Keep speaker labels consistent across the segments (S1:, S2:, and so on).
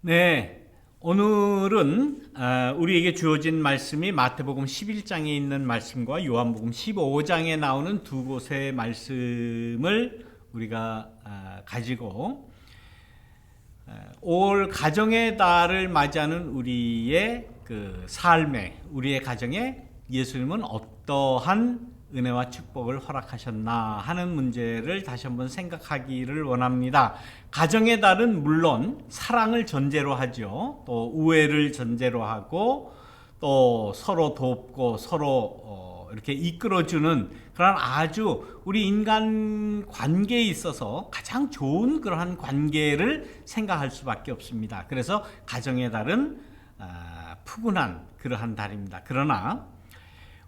S1: 네, 오늘은 우리에게 주어진 말씀이 마태복음 11장에 있는 말씀과 요한복음 15장에 나오는 두 곳의 말씀을 우리가 가지고 5월 가정의 달을 맞이하는 우리의 그 삶에, 우리의 가정에 예수님은 어떠한 은혜와 축복을 허락하셨나 하는 문제를 다시 한번 생각하기를 원합니다. 가정의 달은 물론 사랑을 전제로 하죠. 또 우애를 전제로 하고 또 서로 돕고 서로 이렇게 이끌어주는 그런 아주 우리 인간 관계에 있어서 가장 좋은 그러한 관계를 생각할 수밖에 없습니다. 그래서 가정의 달은 푸근한 그러한 달입니다. 그러나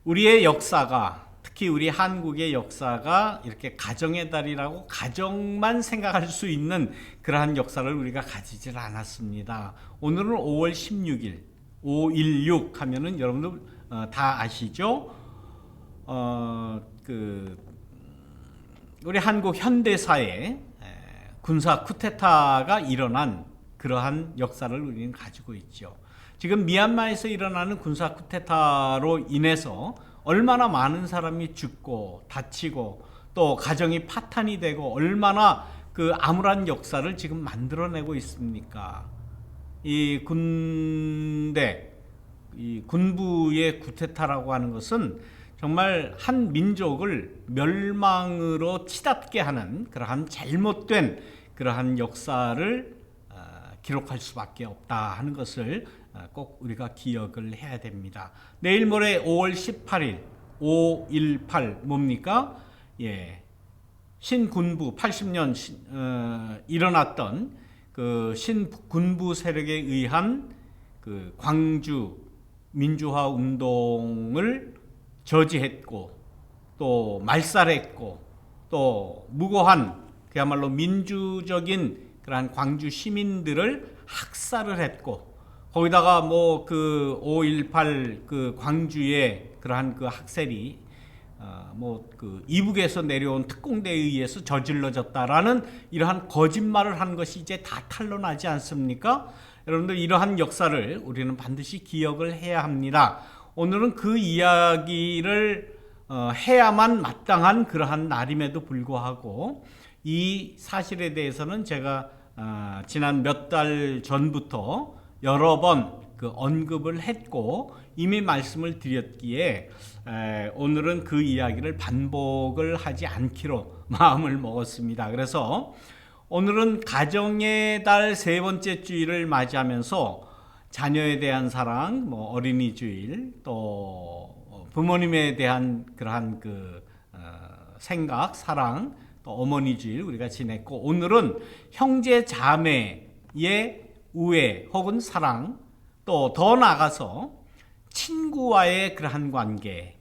S1: 우리의 역사가, 특히 우리 한국의 역사가 이렇게 가정의 달이라고 가정만 생각할 수 있는 그러한 역사를 우리가 가지질 않았습니다. 오늘은 5월 16일 516 하면은 여러분들 다 아시죠? 우리 한국 현대사에 군사 쿠데타가 일어난 그러한 역사를 우리는 가지고 있죠. 지금 미얀마에서 일어나는 군사 쿠데타로 인해서 얼마나 많은 사람이 죽고 다치고 또 가정이 파탄이 되고 얼마나 그 암울한 역사를 지금 만들어내고 있습니까? 이 군부의 쿠데타라고 하는 것은 정말 한 민족을 멸망으로 치닫게 하는 그러한 잘못된 그러한 역사를 기록할 수밖에 없다 하는 것을 꼭 우리가 기억을 해야 됩니다. 내일 모레 5월 18일 518 뭡니까? 신군부 80년 일어났던 그 신군부 세력에 의한 그 광주 민주화 운동을 저지했고 또 말살했고 또 무고한 그야말로 민주적인 그러한 광주 시민들을 학살을 했고 거기다가 뭐 그 5.18 그 광주의 그러한 그 학살이 뭐 그 이북에서 내려온 특공대에 의해서 저질러졌다라는 이러한 거짓말을 한 것이 이제 다 탄로나지 않습니까? 여러분들 이러한 역사를 우리는 반드시 기억을 해야 합니다. 오늘은 그 이야기를 해야만 마땅한 그러한 날임에도 불구하고 이 사실에 대해서는 제가 지난 몇 달 전부터 여러 번 그 언급을 했고 이미 말씀을 드렸기에 오늘은 그 이야기를 반복을 하지 않기로 마음을 먹었습니다. 그래서 오늘은 가정의 달 세 번째 주일을 맞이하면서 자녀에 대한 사랑, 뭐 어린이 주일, 또 부모님에 대한 그러한 그 생각, 사랑, 또 어머니 주일 우리가 지냈고 오늘은 형제 자매의 우애 혹은 사랑, 또 더 나아가서 친구와의 그러한 관계,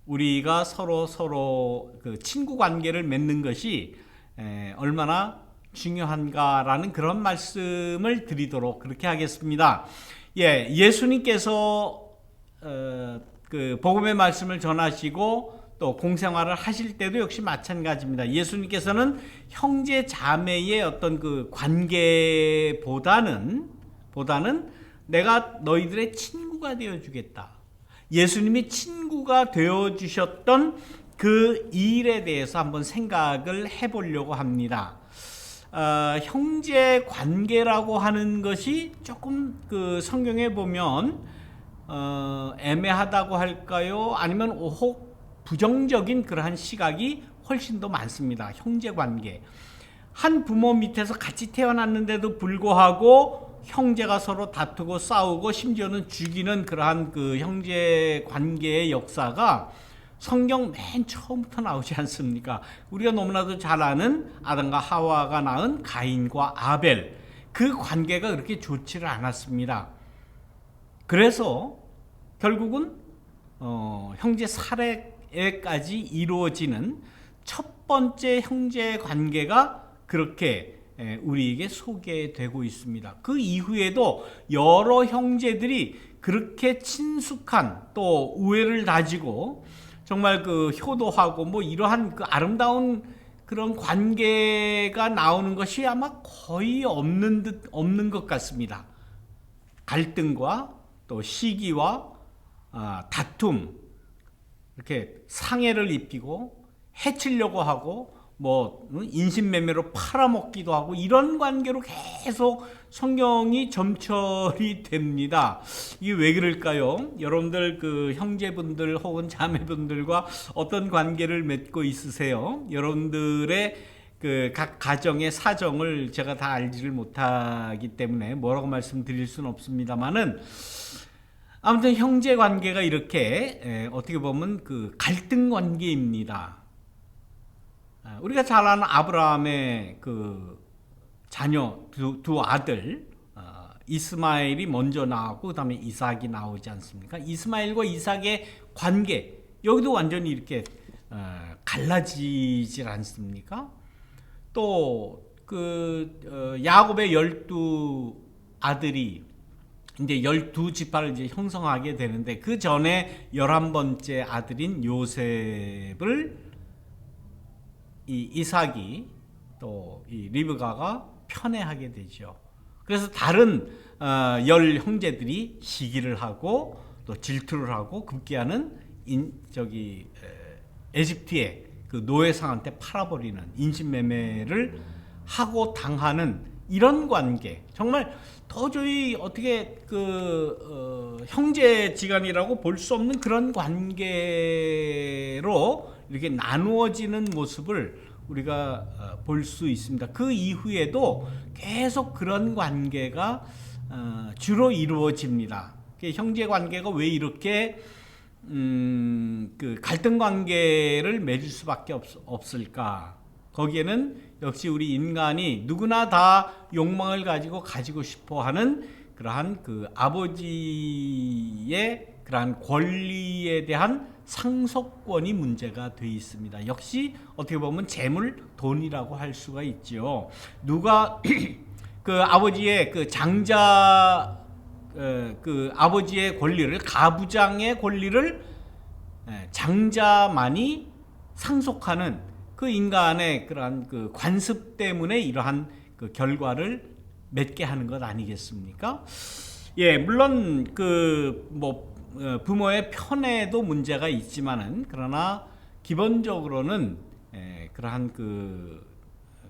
S1: 우리가 서로 그 친구 관계를 맺는 것이 얼마나 중요한가라는 그런 말씀을 드리도록 그렇게 하겠습니다. 예수님께서 그 복음의 말씀을 전하시고 또 공생활을 하실 때도 역시 마찬가지입니다. 예수님께서는 형제 자매의 어떤 그 관계보다는 내가 너희들의 친구가 되어 주겠다. 예수님이 친구가 되어 주셨던 그 일에 대해서 한번 생각을 해보려고 합니다. 형제 관계라고 하는 것이 조금 그 성경에 보면 애매하다고 할까요? 아니면 혹 부정적인 그러한 시각이 훨씬 더 많습니다. 형제 관계. 한 부모 밑에서 같이 태어났는데도 불구하고 형제가 서로 다투고 싸우고 심지어는 죽이는 그러한 그 형제 관계의 역사가 성경 맨 처음부터 나오지 않습니까? 우리가 너무나도 잘 아는 아담과 하와가 낳은 가인과 아벨, 그 관계가 그렇게 좋지를 않았습니다. 그래서 결국은 형제 살해까지 이루어지는 첫 번째 형제 관계가 그렇게 우리에게 소개되고 있습니다. 그 이후에도 여러 형제들이 그렇게 친숙한 또 우애를 다지고 정말 그 효도하고 뭐 이러한 그 아름다운 그런 관계가 나오는 것이 아마 거의 없는 것 같습니다. 갈등과 또 시기와 다툼, 이렇게 상해를 입히고 해치려고 하고 뭐 인신매매로 팔아먹기도 하고 이런 관계로 계속 성경이 점철이 됩니다. 이게 왜 그럴까요? 여러분들 그 형제분들 혹은 자매분들과 어떤 관계를 맺고 있으세요? 여러분들의 그 각 가정의 사정을 제가 다 알지를 못하기 때문에 뭐라고 말씀드릴 수는 없습니다만은, 아무튼 형제 관계가 이렇게 어떻게 보면 그 갈등 관계입니다. 우리가 잘 아는 아브라함의 그 자녀 두 아들, 이스마엘이 먼저 나오고 그 다음에 이삭이 나오지 않습니까? 이스마엘과 이삭의 관계, 여기도 완전히 이렇게 갈라지질 않습니까? 또 그 야곱의 12 아들이 이제 12지파를 이제 형성하게 되는데, 그 전에 11번째 아들인 요셉을 이 이삭이 또 이 리브가가 편애하게 되죠. 그래서 다른 10 형제들이 시기를 하고 또 질투를 하고 급기야는 에집트의 그 노예상한테 팔아버리는 인신매매를 하고 당하는 이런 관계, 정말 도저히 어떻게 형제지간이라고 볼 수 없는 그런 관계로 이렇게 나누어지는 모습을 우리가 볼 수 있습니다. 그 이후에도 계속 그런 관계가 주로 이루어집니다. 형제 관계가 왜 이렇게 그 갈등 관계를 맺을 수밖에 없을까? 거기에는 역시 우리 인간이 누구나 다 욕망을 가지고 싶어하는 그러한 그 아버지의 그러한 권리에 대한 상속권이 문제가 되어 있습니다. 역시 어떻게 보면 재물, 돈이라고 할 수가 있죠. 누가 그 아버지의 그 장자, 그 아버지의 권리를, 가부장의 권리를 장자만이 상속하는 그 인간의 그러한 그 관습 때문에 이러한 그 결과를 맺게 하는 것 아니겠습니까? 예, 물론 그 부모의 편애도 문제가 있지만은, 그러나 기본적으로는 그러한 그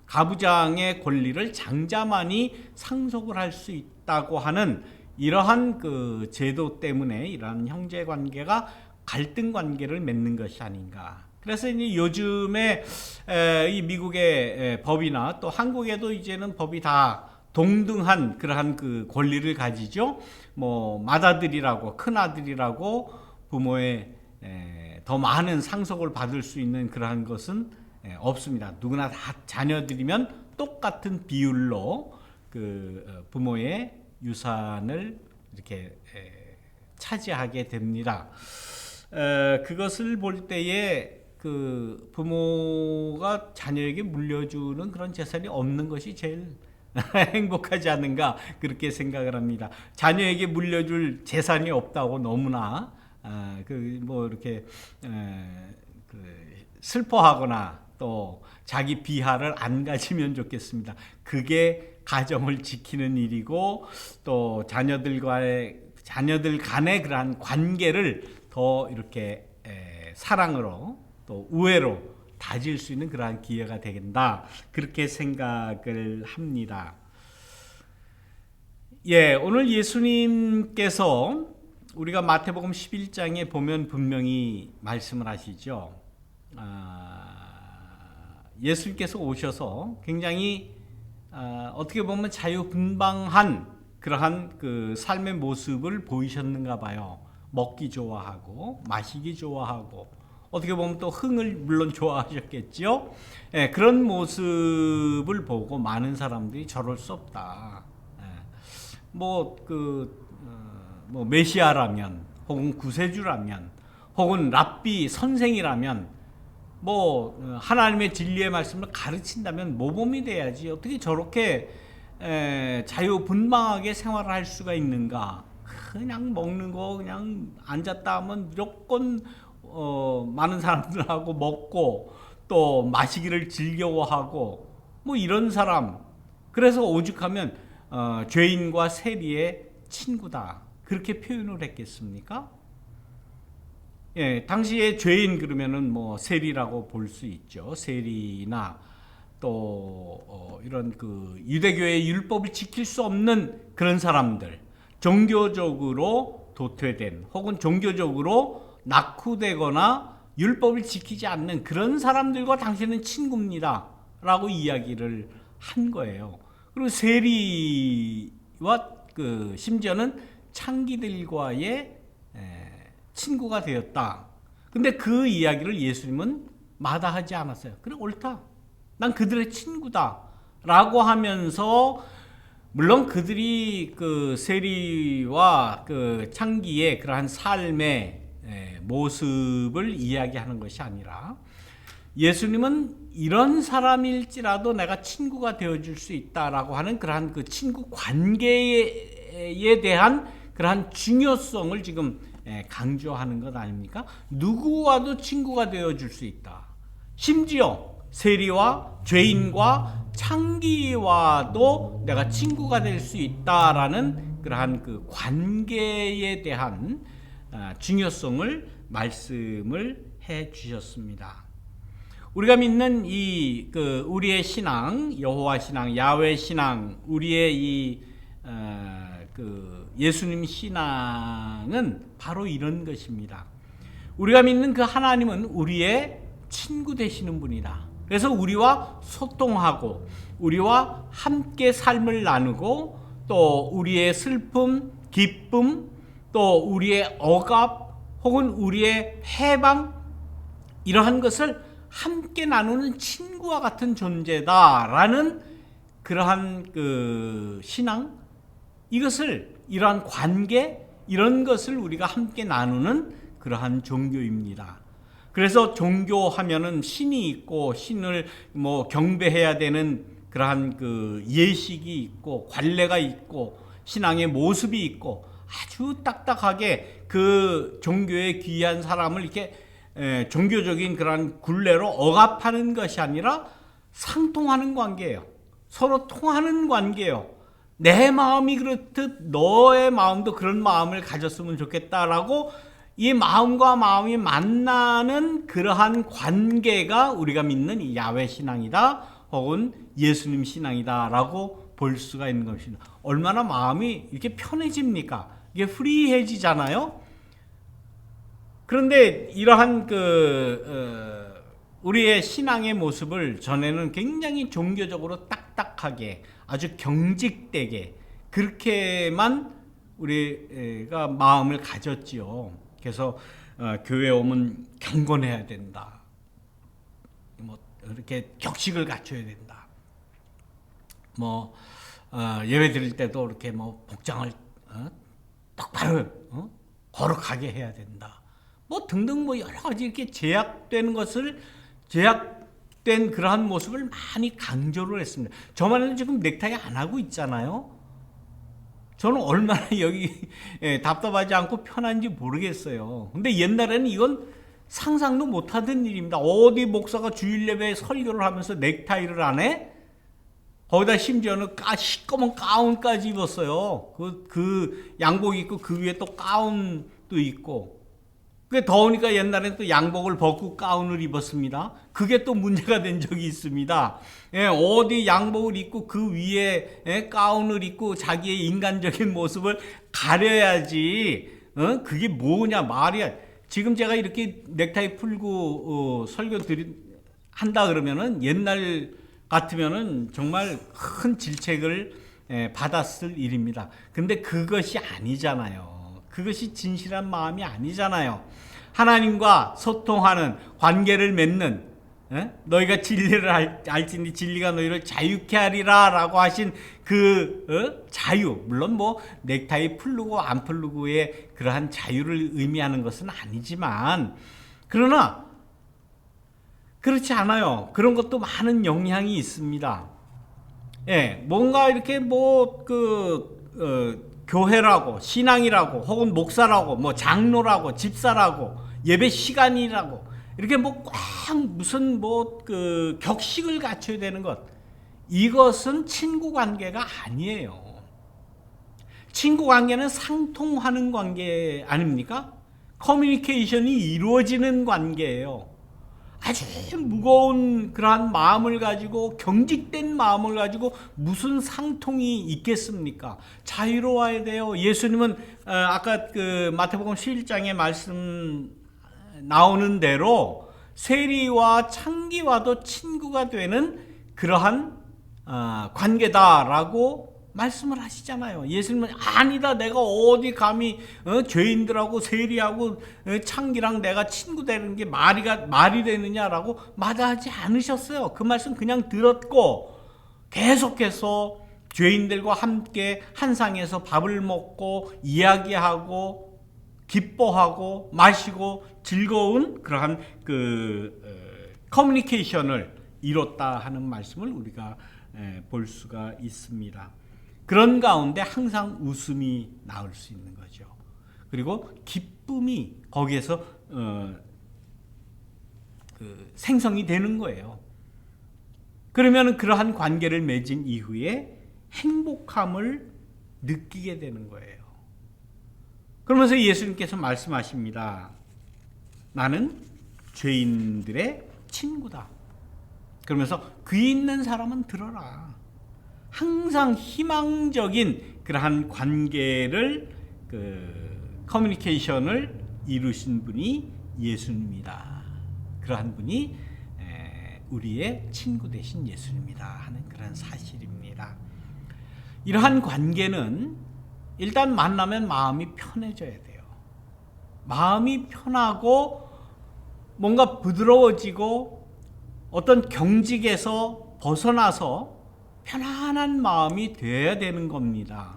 S1: 가부장의 권리를 장자만이 상속을 할 수 있다고 하는 이러한 그 제도 때문에 이러한 형제 관계가 갈등 관계를 맺는 것이 아닌가. 그래서 이제 요즘에 이 미국의 법이나 또 한국에도 이제는 법이 다 동등한 그러한 그 권리를 가지죠. 뭐 맏아들이라고, 큰아들이라고 부모의 더 많은 상속을 받을 수 있는 그러한 것은 없습니다. 누구나 다 자녀들이면 똑같은 비율로 그 부모의 유산을 이렇게 차지하게 됩니다. 그것을 볼 때에 그 부모가 자녀에게 물려주는 그런 재산이 없는 것이 제일 행복하지 않은가, 그렇게 생각을 합니다. 자녀에게 물려줄 재산이 없다고 너무나 이렇게 슬퍼하거나 또 자기 비하를 안 가지면 좋겠습니다. 그게 가정을 지키는 일이고, 또 자녀들 간의 그러한 관계를 더 이렇게 사랑으로 또 우애로 다질 수 있는 그러한 기회가 되겠다, 그렇게 생각을 합니다. 예, 오늘 예수님께서 우리가 마태복음 11장에 보면 분명히 말씀을 하시죠. 예수님께서 오셔서 굉장히 어떻게 보면 자유분방한 그러한 그 삶의 모습을 보이셨는가 봐요. 먹기 좋아하고 마시기 좋아하고, 어떻게 보면 또 흥을 물론 좋아하셨겠죠. 예, 그런 모습을 보고 많은 사람들이 저럴 수 없다. 메시아라면, 혹은 구세주라면, 혹은 랍비 선생이라면, 하나님의 진리의 말씀을 가르친다면 모범이 돼야지 어떻게 저렇게 자유분방하게 생활을 할 수가 있는가. 그냥 먹는 거, 그냥 앉았다 하면 무조건 많은 사람들하고 먹고, 또 마시기를 즐겨워하고 뭐 이런 사람. 그래서 오죽하면 죄인과 세리의 친구다. 그렇게 표현을 했겠습니까? 예, 당시에 죄인 그러면은 뭐 세리라고 볼 수 있죠. 세리나 또 이런 그 유대교의 율법을 지킬 수 없는 그런 사람들, 종교적으로 도태된 혹은 종교적으로 낙후되거나 율법을 지키지 않는 그런 사람들과 당신은 친구입니다 라고 이야기를 한 거예요. 그리고 세리와 그 심지어는 창기들과의 친구가 되었다. 근데 그 이야기를 예수님은 마다하지 않았어요. 그래, 옳다. 난 그들의 친구다 라고 하면서, 물론 그들이 그 세리와 그 창기의 그러한 삶의 모습을 이야기하는 것이 아니라, 예수님은 이런 사람일지라도 내가 친구가 되어줄 수 있다라고 하는 그러한 그 친구 관계에 대한 그러한 중요성을 지금 강조하는 것 아닙니까? 누구와도 친구가 되어줄 수 있다. 심지어 세리와 죄인과 창기와도 내가 친구가 될 수 있다라는 그러한 그 관계에 대한 중요성을 말씀을 해 주셨습니다. 우리가 믿는 이 그 우리의 신앙, 여호와 신앙, 야훼 신앙, 우리의 이 그 예수님 신앙은 바로 이런 것입니다. 우리가 믿는 그 하나님은 우리의 친구 되시는 분이다. 그래서 우리와 소통하고 우리와 함께 삶을 나누고 또 우리의 슬픔, 기쁨, 또 우리의 억압 혹은 우리의 해방, 이러한 것을 함께 나누는 친구와 같은 존재다라는 그러한 그 신앙, 이것을, 이러한 관계, 이런 것을 우리가 함께 나누는 그러한 종교입니다. 그래서 종교하면은 신이 있고 신을 뭐 경배해야 되는 그러한 그 예식이 있고 관례가 있고 신앙의 모습이 있고 아주 딱딱하게 그 종교에 귀한 사람을 이렇게 종교적인 그런 굴레로 억압하는 것이 아니라 상통하는 관계예요. 서로 통하는 관계예요. 내 마음이 그렇듯 너의 마음도 그런 마음을 가졌으면 좋겠다라고 이 마음과 마음이 만나는 그러한 관계가 우리가 믿는 이 야훼 신앙이다 혹은 예수님 신앙이다라고 볼 수가 있는 것입니다. 얼마나 마음이 이렇게 편해집니까? 이게 프리해지잖아요. 그런데 이러한 우리의 신앙의 모습을 전에는 굉장히 종교적으로 딱딱하게 아주 경직되게 그렇게만 우리가 마음을 가졌지요. 그래서 교회 오면 경건해야 된다. 뭐 이렇게 격식을 갖춰야 된다. 뭐 예배 드릴 때도 이렇게 뭐 복장을 똑바로 거룩하게 해야 된다. 뭐 등등 뭐 여러 가지 이렇게 제약된 그러한 모습을 많이 강조를 했습니다. 저만은 지금 넥타이 안 하고 있잖아요. 저는 얼마나 여기 답답하지 않고 편한지 모르겠어요. 근데 옛날에는 이건 상상도 못하던 일입니다. 어디 목사가 주일 예배에 설교를 하면서 넥타이를 안 해? 거기다 심지어는 시꺼먼 가운까지 입었어요. 그 양복 입고 그 위에 또 가운도 입고. 그게 더우니까 옛날에는 또 양복을 벗고 가운을 입었습니다. 그게 또 문제가 된 적이 있습니다. 어디 양복을 입고 그 위에 가운을 입고 자기의 인간적인 모습을 가려야지. 그게 뭐냐 말이야. 지금 제가 이렇게 넥타이 풀고 설교 한다 그러면은 옛날 같으면은 정말 큰 질책을 받았을 일입니다. 근데 그것이 아니잖아요. 그것이 진실한 마음이 아니잖아요. 하나님과 소통하는 관계를 맺는 너희가 진리를 알지니 진리가 너희를 자유케 하리라 라고 하신 그 자유, 물론 뭐 넥타이 풀르고 안 풀르고의 그러한 자유를 의미하는 것은 아니지만, 그러나 그렇지 않아요. 그런 것도 많은 영향이 있습니다. 뭔가 이렇게 교회라고, 신앙이라고, 혹은 목사라고, 뭐 장로라고, 집사라고, 예배 시간이라고, 이렇게 뭐 꽉 무슨 뭐 그 격식을 갖춰야 되는 것, 이것은 친구 관계가 아니에요. 친구 관계는 상통하는 관계 아닙니까? 커뮤니케이션이 이루어지는 관계예요. 아주 무거운 그러한 마음을 가지고, 경직된 마음을 가지고 무슨 상통이 있겠습니까? 자유로워야 돼요. 예수님은 아까 그 마태복음 11장에 말씀 나오는 대로 세리와 창기와도 친구가 되는 그러한 관계다라고 말씀을 하시잖아요. 예수님은 아니다, 내가 어디 감히 죄인들하고 세리하고 창기랑 내가 친구 되는 게 말이 되느냐라고 마다하지 않으셨어요. 그 말씀 그냥 들었고 계속해서 죄인들과 함께 한 상에서 밥을 먹고 이야기하고 기뻐하고 마시고 즐거운 그러한 커뮤니케이션을 이뤘다 하는 말씀을 우리가 볼 수가 있습니다. 그런 가운데 항상 웃음이 나올 수 있는 거죠. 그리고 기쁨이 거기에서 생성이 되는 거예요. 그러면 그러한 관계를 맺은 이후에 행복함을 느끼게 되는 거예요. 그러면서 예수님께서 말씀하십니다. 나는 죄인들의 친구다. 그러면서 귀 있는 사람은 들어라. 항상 희망적인 그러한 관계를 커뮤니케이션을 이루신 분이 예수님이다. 그러한 분이 우리의 친구 되신 예수님이다 하는 그런 사실입니다. 이러한 관계는 일단 만나면 마음이 편해져야 돼요. 마음이 편하고 뭔가 부드러워지고 어떤 경직에서 벗어나서 편안한 마음이 되어야 되는 겁니다.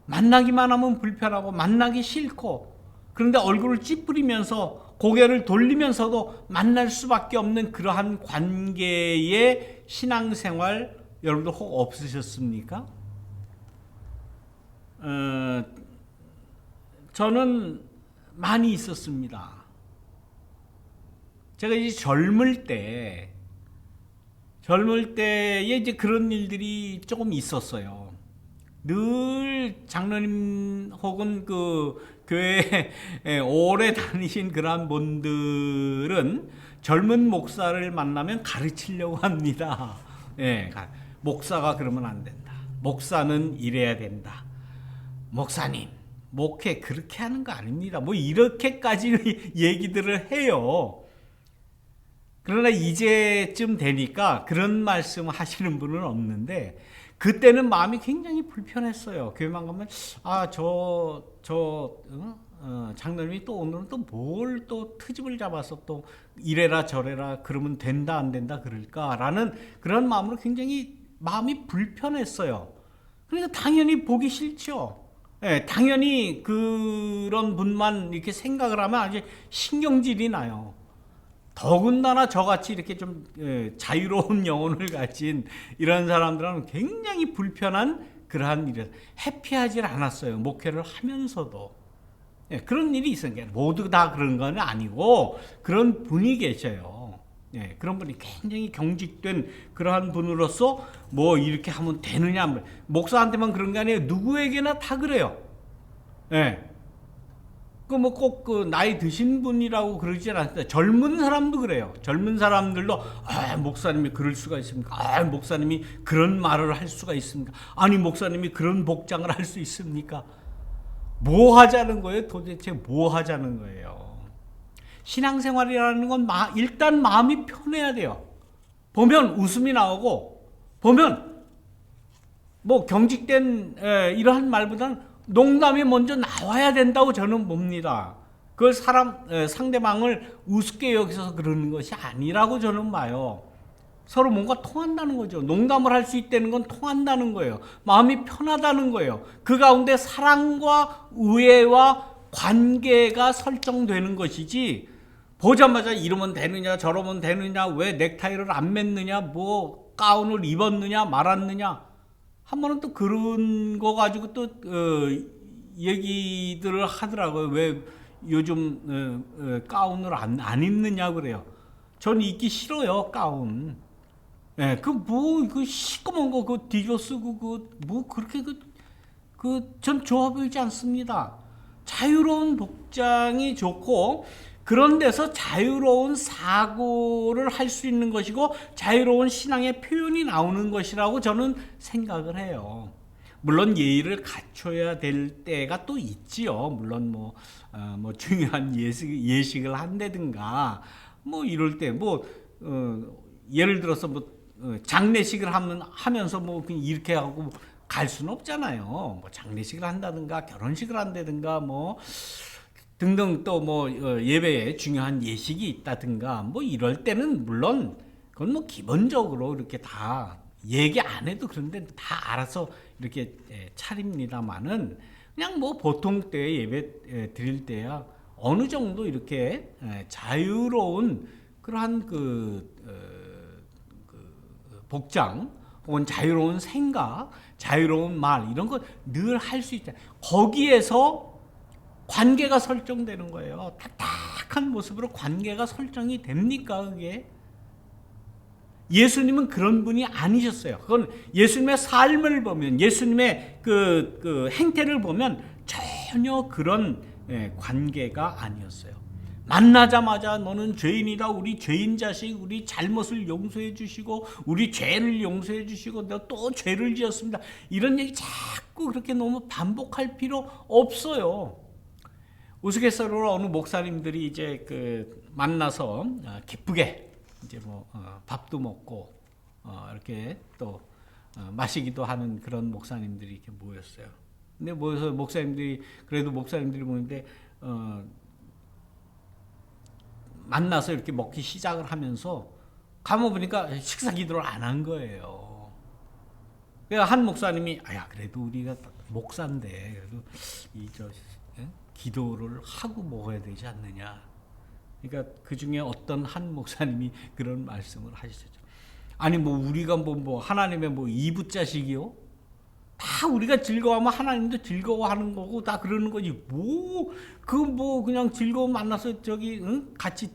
S1: 만나기만 하면 불편하고 만나기 싫고, 그런데 얼굴을 찌푸리면서 고개를 돌리면서도 만날 수밖에 없는 그러한 관계의 신앙생활 여러분들 혹 없으셨습니까? 저는 많이 있었습니다. 제가 이제 젊을 때에 이제 그런 일들이 조금 있었어요. 늘 장로님 혹은 그 교회에 오래 다니신 그런 분들은 젊은 목사를 만나면 가르치려고 합니다. 예, 목사가 그러면 안 된다. 목사는 이래야 된다. 목사님, 목회 그렇게 하는 거 아닙니다. 뭐 이렇게까지 얘기들을 해요. 그러나 이제쯤 되니까 그런 말씀 하시는 분은 없는데, 그때는 마음이 굉장히 불편했어요. 교회만 가면 장로님이 또 오늘은 또 뭘 또 트집을 잡아서 또 이래라 저래라 그러면 된다 안 된다 그럴까라는 그런 마음으로 굉장히 마음이 불편했어요. 그러니까 당연히 보기 싫죠. 예, 당연히 그런 분만 이렇게 생각을 하면 아주 신경질이 나요. 더군다나 저같이 이렇게 좀 자유로운 영혼을 가진 이런 사람들은 굉장히 불편한 그러한 일을 해피하지 않았어요. 목회를 하면서도. 그런 일이 있으니까 모두 다 그런 건 아니고 그런 분이 계셔요. 그런 분이 굉장히 경직된 그러한 분으로서 뭐 이렇게 하면 되느냐, 목사한테만 그런 게 아니에요. 누구에게나 다 그래요. 꼭 나이 드신 분이라고 그러지 않습니다. 젊은 사람도 그래요. 젊은 사람들도 목사님이 그럴 수가 있습니까? 목사님이 그런 말을 할 수가 있습니까? 아니, 목사님이 그런 복장을 할 수 있습니까? 뭐 하자는 거예요? 도대체 뭐 하자는 거예요? 신앙생활이라는 건 일단 마음이 편해야 돼요. 보면 웃음이 나오고, 보면 뭐 경직된 이러한 말보다는 농담이 먼저 나와야 된다고 저는 봅니다. 그걸 상대방을 우습게 여기서 그러는 것이 아니라고 저는 봐요. 서로 뭔가 통한다는 거죠. 농담을 할 수 있다는 건 통한다는 거예요. 마음이 편하다는 거예요. 그 가운데 사랑과 우애와 관계가 설정되는 것이지, 보자마자 이러면 되느냐 저러면 되느냐, 왜 넥타이를 안 맸느냐, 뭐 가운을 입었느냐 말았느냐, 한 번은 또 그런 거 가지고 또 얘기들을 하더라고요. 왜 요즘 가운을 안 입느냐 그래요. 전 입기 싫어요, 가운. 예, 그 시꺼먼 거 그 뒤로 쓰고 그렇게 전 좋아 보이지 않습니다. 자유로운 복장이 좋고 그런 데서 자유로운 사고를 할 수 있는 것이고 자유로운 신앙의 표현이 나오는 것이라고 저는 생각을 해요. 물론 예의를 갖춰야 될 때가 또 있지요. 물론 뭐 중요한 예식을 한다든가 뭐 이럴 때 예를 들어서 장례식을 하면서 그냥 이렇게 하고 갈 수는 없잖아요. 뭐 장례식을 한다든가 결혼식을 한다든가 등등 또 예배에 중요한 예식이 있다든가 이럴 때는 물론 그건 기본적으로 이렇게 다 얘기 안 해도 그런데 다 알아서 이렇게 차립니다만은 그냥 보통 때 예배 드릴 때야 어느 정도 이렇게 자유로운 그러한 복장 혹은 자유로운 생각, 자유로운 말 이런 거 늘 할 수 있다. 거기에서 관계가 설정되는 거예요. 딱딱한 모습으로 관계가 설정이 됩니까? 그게? 예수님은 그런 분이 아니셨어요. 그건 예수님의 삶을 보면, 예수님의 그 행태를 보면 전혀 그런 관계가 아니었어요. 만나자마자 너는 죄인이다. 우리 죄인 자식, 우리 잘못을 용서해 주시고 우리 죄를 용서해 주시고 내가 또 죄를 지었습니다. 이런 얘기 자꾸 그렇게 너무 반복할 필요 없어요. 우스갯소리로 어느 목사님들이 이제 만나서 기쁘게 이제 밥도 먹고 이렇게 또 마시기도 하는 그런 목사님들이 이렇게 모였어요. 근데 모여서 목사님들이 모이는데 만나서 이렇게 먹기 시작을 하면서 가만 보니까 식사 기도를 안 한 거예요. 그러니까 한 목사님이 그래도 우리가 목사인데 그래도 기도를 하고 먹어야 되지 않느냐. 그러니까 그 중에 어떤 한 목사님이 그런 말씀을 하시죠. 아니 우리가 하나님의 이부자식이요? 다 우리가 즐거워하면 하나님도 즐거워하는 거고 다 그러는 거지. 그냥 즐거워 만나서 같이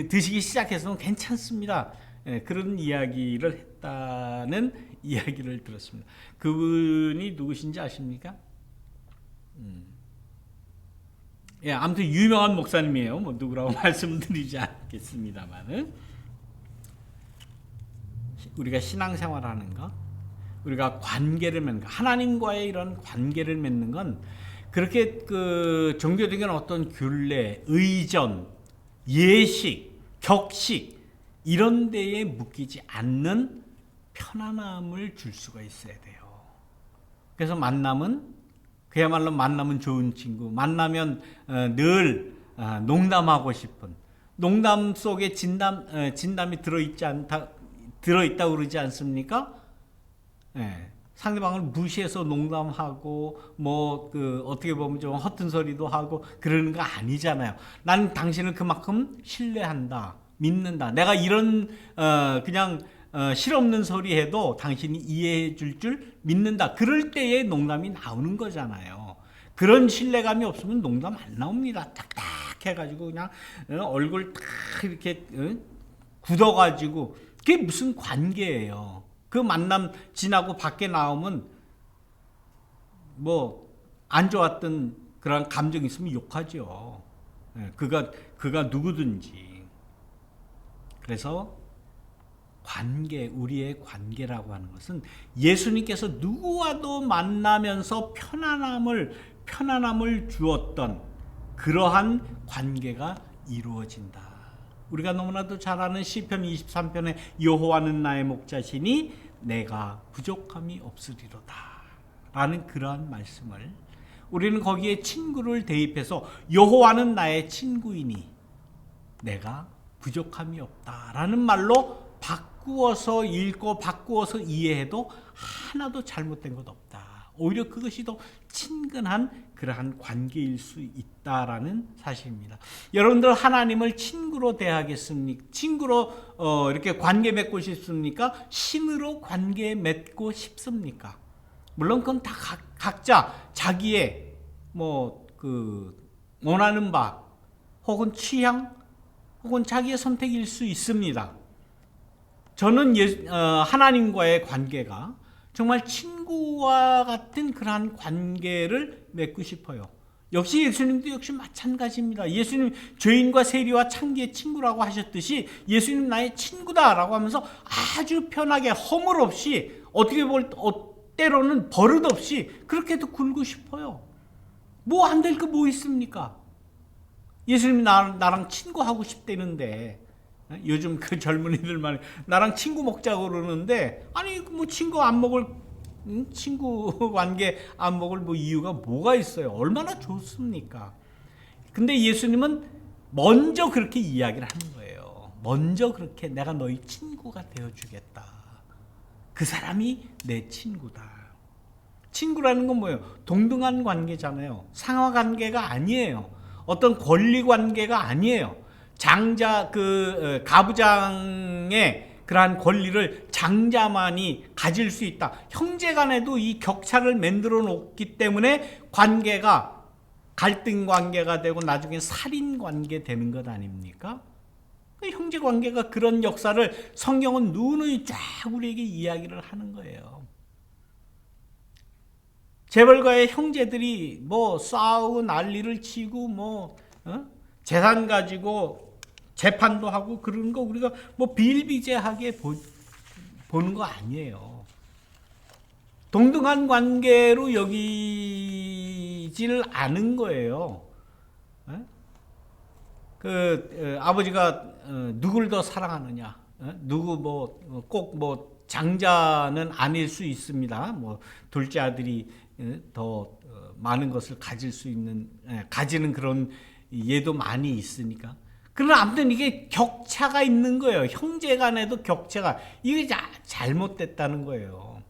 S1: 드시기 시작해서는 괜찮습니다. 그런 이야기를 했다는 이야기를 들었습니다. 그분이 누구신지 아십니까? 아무튼 유명한 목사님이에요. 누구라고 말씀드리지 않겠습니다만은 우리가 신앙생활하는 것, 우리가 관계를 맺는 것, 하나님과의 이런 관계를 맺는 건 그렇게 종교적인 어떤 균례, 의전, 예식, 격식 이런 데에 묶이지 않는 편안함을 줄 수가 있어야 돼요. 그래서 그야말로 만나면 좋은 친구, 만나면 늘 농담하고 싶은, 농담 속에 진담이 들어있다고 그러지 않습니까? 상대방을 무시해서 농담하고 어떻게 보면 좀 허튼 소리도 하고 그러는 거 아니잖아요. 난 당신을 그만큼 신뢰한다, 믿는다. 내가 이런 그냥 실없는 소리 해도 당신이 이해해 줄 믿는다. 그럴 때에 농담이 나오는 거잖아요. 그런 신뢰감이 없으면 농담 안 나옵니다. 딱딱 해가지고 그냥 얼굴 딱 이렇게 굳어가지고 그게 무슨 관계예요. 그 만남 지나고 밖에 나오면 안 좋았던 그런 감정이 있으면 욕하죠. 그가 누구든지. 그래서 우리의 관계라고 하는 것은 예수님께서 누구와도 만나면서 편안함을 주었던 그러한 관계가 이루어진다. 우리가 너무나도 잘 아는 시편 23편의 여호와는 나의 목자시니 내가 부족함이 없으리로다 라는 그러한 말씀을 우리는 거기에 친구를 대입해서 여호와는 나의 친구이니 내가 부족함이 없다라는 말로 바꾸어서 읽고 바꾸어서 이해해도 하나도 잘못된 것 없다. 오히려 그것이 더 친근한 그러한 관계일 수 있다라는 사실입니다. 여러분들 하나님을 친구로 대하겠습니까? 친구로 이렇게 관계 맺고 싶습니까? 신으로 관계 맺고 싶습니까? 물론 그건 다 각자 자기의 원하는 바 혹은 취향 혹은 자기의 선택일 수 있습니다. 저는 하나님과의 관계가 정말 친구와 같은 그러한 관계를 맺고 싶어요. 역시 예수님도 역시 마찬가지입니다. 예수님 죄인과 세리와 창기의 친구라고 하셨듯이 예수님 나의 친구다라고 하면서 아주 편하게 허물 없이 어떻게 때로는 버릇 없이 그렇게도 굴고 싶어요. 뭐 안 될 거 뭐 있습니까? 예수님이 나랑 친구하고 싶다는데 요즘 그 젊은이들만 나랑 친구 먹자고 그러는데 아니 뭐 친구 안 먹을 친구 관계 안 먹을 뭐 이유가 뭐가 있어요? 얼마나 좋습니까? 근데 예수님은 먼저 그렇게 이야기를 하는 거예요. 먼저 그렇게 내가 너희 친구가 되어주겠다. 그 사람이 내 친구다. 친구라는 건 뭐예요? 동등한 관계잖아요. 상하 관계가 아니에요. 어떤 권리 관계가 아니에요. 가부장의 그러한 권리를 장자만이 가질 수 있다. 형제 간에도 이 격차를 만들어 놓기 때문에 관계가 갈등 관계가 되고 나중에 살인 관계 되는 것 아닙니까? 형제 관계가 그런 역사를 성경은 누누이 쫙 우리에게 이야기를 하는 거예요. 재벌가의 형제들이 뭐 싸우고 난리를 치고 재산 가지고 재판도 하고 그런 거 우리가 뭐 비일비재하게 보는 거 아니에요. 동등한 관계로 여기지를 않은 거예요. 아버지가 누굴 더 사랑하느냐? 누구 꼭 장자는 아닐 수 있습니다. 둘째 아들이 더 많은 것을 가지는 그런 예도 많이 있으니까. 그러나 아무튼 이게 격차가 있는 거예요. 형제 간에도 격차가. 이게 잘못됐다는 거예요.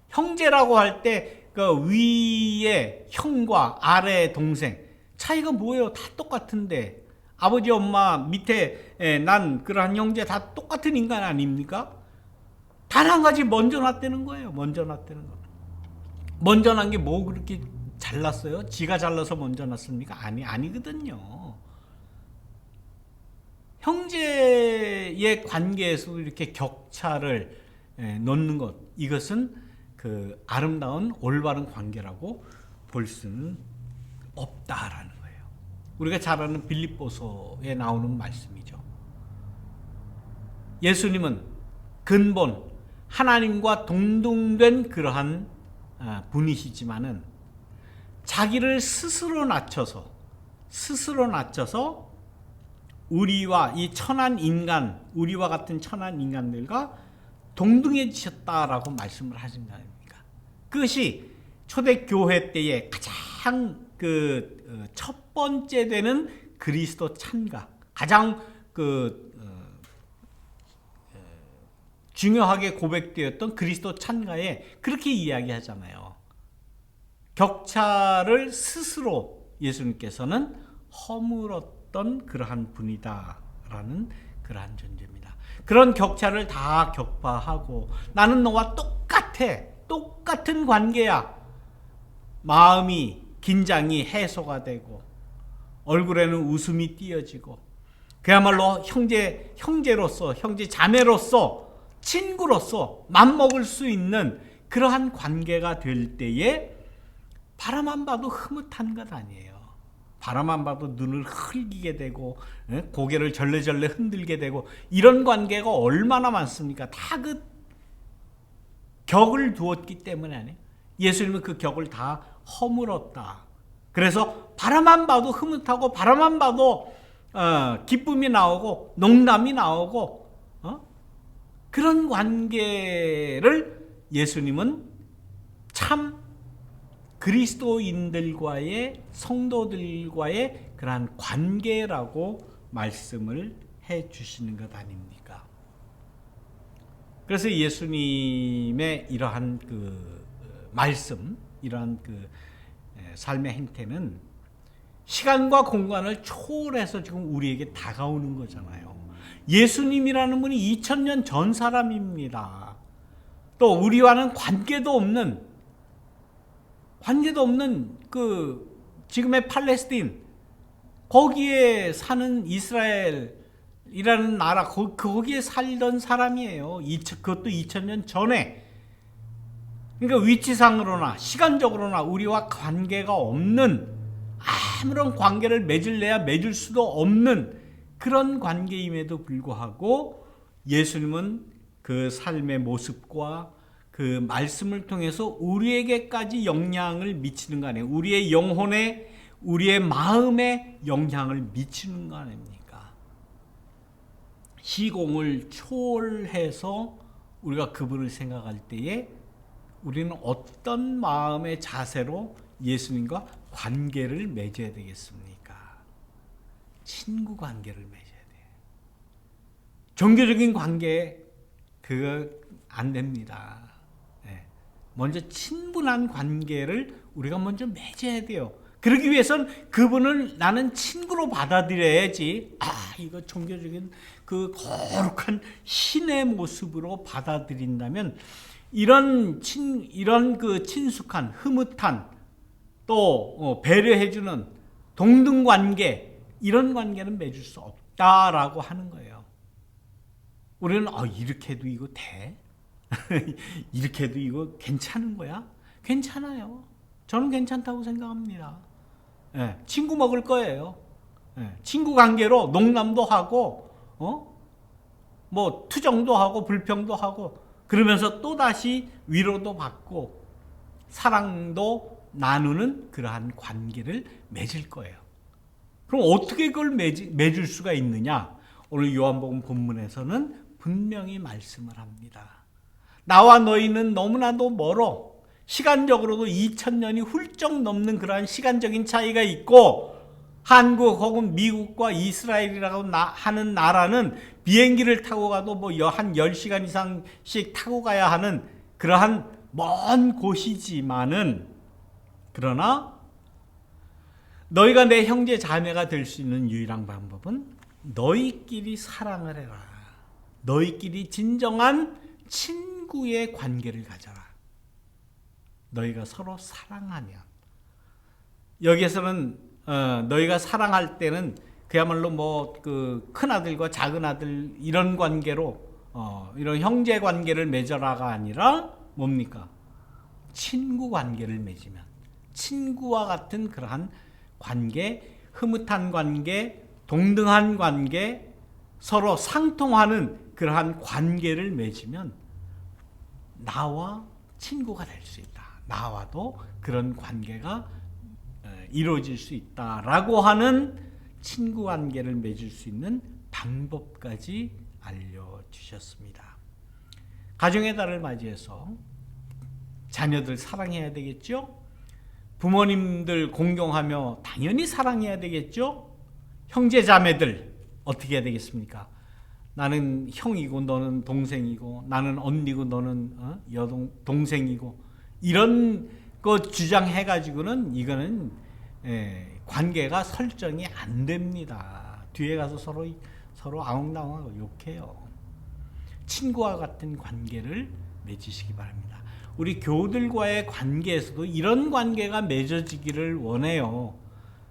S1: 형제라고 할 때 그 위에 형과 아래 동생 차이가 뭐예요? 다 똑같은데 아버지 엄마 밑에 난 그러한 형제 다 똑같은 인간 아닙니까? 단 한 가지 먼저 났다는 거예요. 먼저 났다는 거. 먼저 난 게 뭐 그렇게 잘났어요? 지가 잘나서 먼저 났습니까? 아니거든요. 형제의 관계에서 이렇게 격차를 놓는 것, 이것은 그 아름다운 올바른 관계라고 볼 수는 없다라는 거예요. 우리가 잘 아는 빌립보서에 나오는 말씀이죠. 예수님은 근본 하나님과 동등된 그러한 분이시지만은 자기를 스스로 낮춰서 우리와 이 천한 인간, 우리와 같은 천한 인간들과 동등해지셨다라고 말씀을 하신 거 아닙니까? 그것이 초대교회 때에 가장 첫 번째 되는 그리스도 찬가, 가장 중요하게 고백되었던 그리스도 찬가에 그렇게 이야기하잖아요. 격차를 스스로 예수님께서는 허물었던 그러한 분이다라는 그러한 존재입니다. 그런 격차를 다 격파하고 나는 너와 똑같은 관계야. 마음이 긴장이 해소가 되고 얼굴에는 웃음이 띄어지고 그야말로 형제로서 형제 자매로서 친구로서 맘먹을 수 있는 그러한 관계가 될 때에 바라만 봐도 흐뭇한 것 아니에요. 바라만 봐도 눈을 흘기게 되고 고개를 절레절레 흔들게 되고 이런 관계가 얼마나 많습니까? 다 그 격을 두었기 때문에 아니에요. 예수님은 그 격을 다 허물었다. 그래서 바라만 봐도 흐뭇하고 바라만 봐도 기쁨이 나오고 농담이 나오고 그런 관계를 예수님은 참 그리스도인들과의 성도들과의 그러한 관계라고 말씀을 해 주시는 것 아닙니까? 그래서 예수님의 이러한 말씀, 이러한 삶의 행태는 시간과 공간을 초월해서 지금 우리에게 다가오는 거잖아요. 예수님이라는 분이 2000년 전 사람입니다. 또 우리와는 관계도 없는 지금의 팔레스틴, 거기에 사는 이스라엘이라는 나라, 거기에 살던 사람이에요. 그것도 2000년 전에. 그러니까 위치상으로나 시간적으로나 우리와 관계가 없는, 아무런 관계를 맺을래야 맺을 수도 없는 그런 관계임에도 불구하고 예수님은 그 삶의 모습과 그 말씀을 통해서 우리에게까지 영향을 미치는 거 아니에요. 우리의 영혼에, 우리의 마음에 영향을 미치는 거 아닙니까? 시공을 초월해서 우리가 그분을 생각할 때에 우리는 어떤 마음의 자세로 예수님과 관계를 맺어야 되겠습니까? 친구 관계를 맺어야 돼요. 종교적인 관계, 그거 안 됩니다. 먼저 친분한 관계를 우리가 먼저 맺어야 돼요. 그러기 위해선 그분을 나는 친구로 받아들여야지, 이거 종교적인 그 거룩한 신의 모습으로 받아들인다면 이런 그 친숙한, 흐뭇한, 또 배려해주는 동등 관계, 이런 관계는 맺을 수 없다라고 하는 거예요. 우리는 이렇게 해도 이거 돼? 이렇게 해도 이거 괜찮은 거야? 괜찮아요. 저는 괜찮다고 생각합니다. 친구 먹을 거예요. 친구 관계로 농담도 하고, 뭐 투정도 하고 불평도 하고, 그러면서 또다시 위로도 받고 사랑도 나누는 그러한 관계를 맺을 거예요. 그럼 어떻게 그걸 맺을 수가 있느냐? 오늘 요한복음 본문에서는 분명히 말씀을 합니다. 나와 너희는 너무나도 멀어. 시간적으로도 2000년이 훌쩍 넘는 그러한 시간적인 차이가 있고, 한국 혹은 미국과 이스라엘이라고 하는 나라는 비행기를 타고 가도 한 10시간 이상씩 타고 가야 하는 그러한 먼 곳이지만은, 그러나 너희가 내 형제 자매가 될 수 있는 유일한 방법은 너희끼리 사랑을 해라. 너희끼리 진정한 친구의 관계를 가져라. 너희가 서로 사랑하면. 여기에서는 너희가 사랑할 때는 그야말로 그 큰아들과 작은아들 이런 관계로 이런 형제 관계를 맺어라가 아니라 뭡니까? 친구 관계를 맺으면, 친구와 같은 그러한 관계, 흐뭇한 관계, 동등한 관계, 서로 상통하는 그러한 관계를 맺으면 나와 친구가 될 수 있다. 나와도 그런 관계가 이루어질 수 있다라고 하는 친구 관계를 맺을 수 있는 방법까지 알려주셨습니다. 가정의 달을 맞이해서 자녀들 사랑해야 되겠죠? 부모님들 공경하며 당연히 사랑해야 되겠죠? 형제 자매들 어떻게 해야 되겠습니까? 나는 형이고 너는 동생이고, 나는 언니고 너는 동생이고, 이런 거 주장해가지고는 이거는 관계가 설정이 안 됩니다. 뒤에 가서 서로 아웅다웅하고 욕해요. 친구와 같은 관계를 맺으시기 바랍니다. 우리 교우들과의 관계에서도 이런 관계가 맺어지기를 원해요.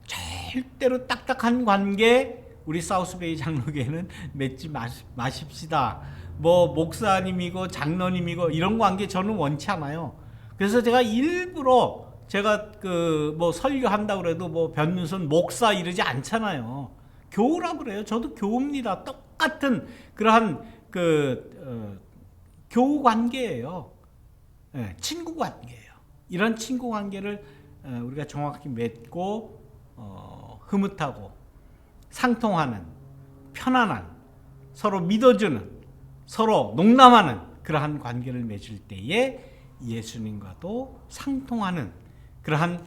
S1: 절대로 딱딱한 관계, 우리 사우스베이 장로교회는 맺지 마십시다. 목사님이고 장로님이고 이런 관계 저는 원치 않아요. 그래서 제가 일부러 설교한다고 그래도 변윤선 목사 이러지 않잖아요. 교우라고 그래요. 저도 교우입니다. 똑같은 그러한 교우 관계예요. 친구 관계예요. 이런 친구 관계를 우리가 정확히 맺고 흐뭇하고 상통하는, 편안한, 서로 믿어주는, 서로 농담하는 그러한 관계를 맺을 때에 예수님과도 상통하는 그러한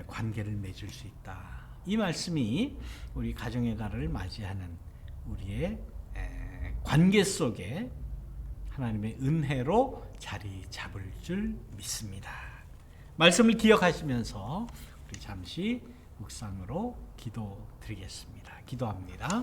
S1: 관계를 맺을 수 있다. 이 말씀이 우리 가정의 달을 맞이하는 우리의 관계 속에 하나님의 은혜로 자리 잡을 줄 믿습니다. 말씀을 기억하시면서 우리 잠시 묵상으로 기도드리겠습니다. 기도합니다.